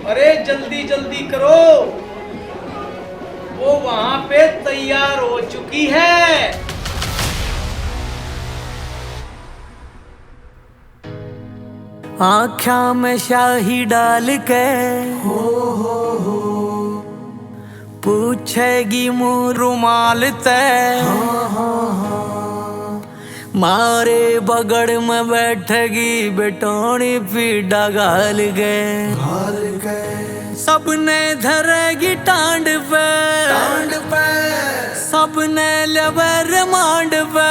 अरे जल्दी जल्दी करो, वो वहां पे तैयार हो चुकी है। आँखा में शाही डाल के पूछेगी मुँह रुमाल ते मारे बगड़ में बैठेगी बेटोनी पीड़ा गाल गए सबने धरेगी टांड पे सबने लेवे रिमांड पे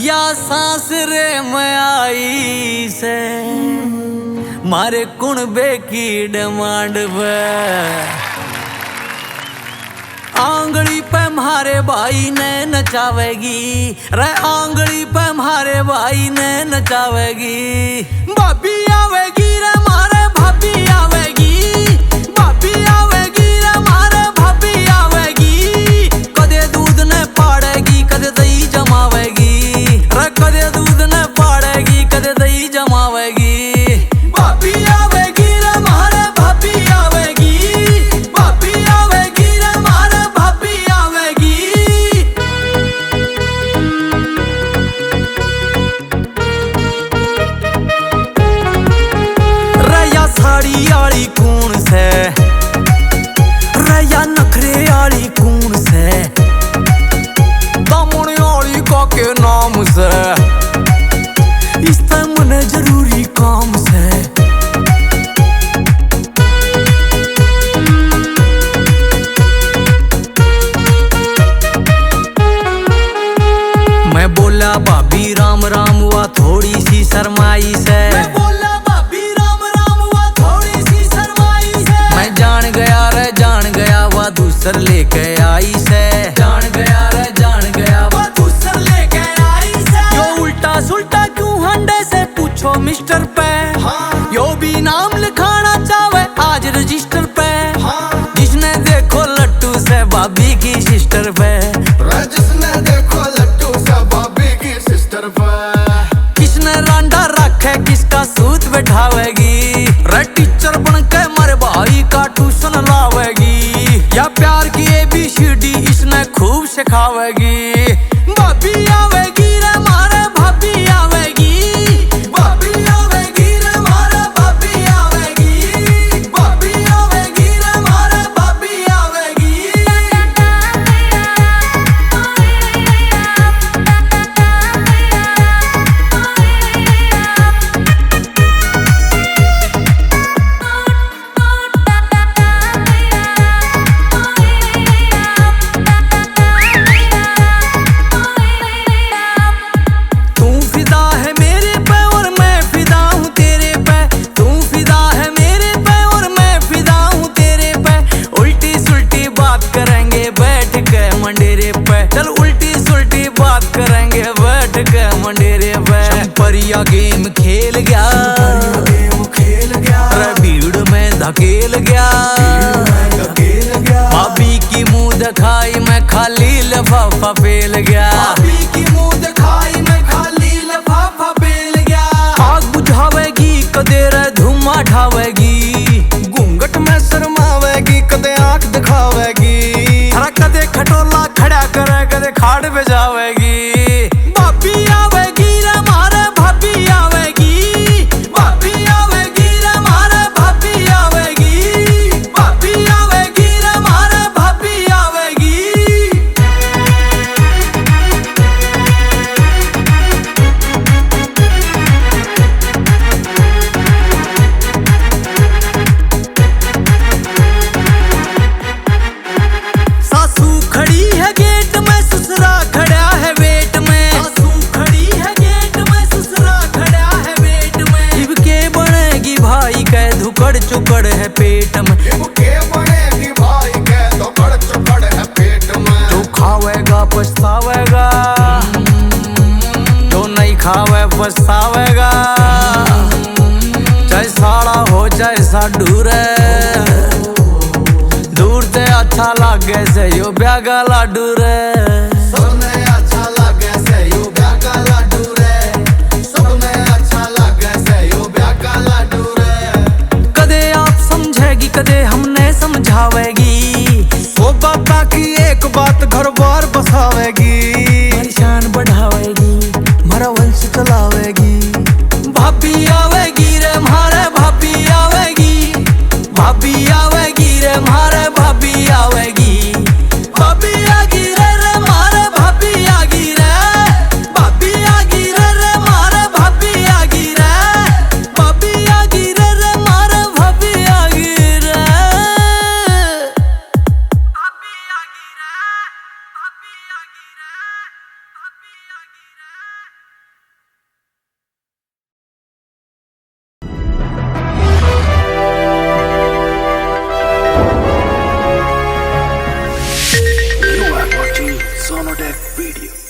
या सांस रे में आई से मारे कुणबे की डिमांड पे आंगली पे मारे भाई ने नचावेगी रे आंगली पे मारे भाई ने नचावेगी भाभी आवेगी रे मारे भाभी आवेगी भाभी आवेगी रे मारे भाभी आवेगी कदे दूध ने पाड़ेगी कदे दही जमावेगी रे कदे दूध ने पाड़ेगी कदे दही जमावेगी भाभी आवेगी रे मारे भाभी आवेगी भाभी आवेगी रे मारे भाभी आवेगी रया साड़ी आली कौन से रया नखरे आली कौन से दामन आली का के नाम से इस मन जरूरी काम से मैं बोला भाभी राम राम हुआ थोड़ी सी शर्माई से मैं बोला भाभी राम राम हुआ थोड़ी सी शर्माई से मैं जान गया वह दूसर लेके आई से जान गया वह दूसर लेके आई से यो उल्टा सुल्टा क्यों हंडे से पूछो मिस्टर पे यो भी नाम लिखाना चाहे आज रजिस्टर पे जिसने देखो लट्टू से भाभी की सिस्टर पे जिसने देखो लट्टू से भाभी की सिस्टर पे किसने रांडा रखे किसका सूत बैठावेगी रे टीचर बन के मरे भाई का ट्यूशन लावेगी या प्यार की ABCD इसने खूब सिखावेगी भाभी आवेगी रे मारे भाभी आवेगी भाभी आवेगी रे मारे भाभी आवेगी भाभी आवेगी रे मारे भाभी आवेगी तू फिदा है मेरे पे और मैं फिदा हूँ तेरे पे तू फिदा है मेरे पे और मैं फिदा हूँ तेरे पे उल्टी सुल्टी बात करेंगे बैठ के मंडेरे पे चल उल्टी सुल्टी बात करेंगे बैठ के मंडेरे पे परिया गेम खेल गया रे भीड़ में धकेल गया भाभी की मुंह दिखाई मैं खाली लफाफा फेल गया भाभी की मुंह दिखाई मैं खाली लफाफा फेल गया आग बुझावेगी कदे रे धुआं ढावेगी घूंघट में शर्मावेगी कदे आंख दिखावेगी अरे कदे खटोला खड़ा करे कदे खाड़ पे जावेगी भाभी आवेगी रे मारे भाभी आवेगी भाभी आवेगी रे मारे भाभी आवेगी भाभी आवेगी रे मारे भाभी आवेगी सासू खड़ी है गेट में ससुरा खड़ा है वेट में सासू खड़ी है गेट में ससुरा खड़ा है वेट में जीव के बनेगी भाई के धुकड़ चुकड़ है पेट में के बनेगी भाई के तो कड़ चुकड़ है पेट में जो खावेगा पछतावेगा जो नहीं खावे पछतावेगा चाहे साड़ा हो चाहे साडू रे दूर से अच्छा लागे से यो ब्यागा लाडू रे सबने अच्छा लगे से यू ब्यागा लाडू रे सबने अच्छा लगे से यू ब्यागा लाडू रे बढ़ावेगी। ओ बाबा की एक बात घर बार बसावेगी। मेरी शान बढ़ावेगी, मारा वंश चलावेगी। भाभी आवेगी रे मारे भाभी आवेगी, भाभी आवेगी रे मारे भाभी आवेगी। भाभी आगी रे मारे भाभी आगी रे, भाभी आगी रे मारे भाभी आगी रे, भाभी आगी रे मारे भाभी आगी रे, भाभी आगी रे, भाभी आगी रे, भाभी आगी रे। You are watching Sonodec video.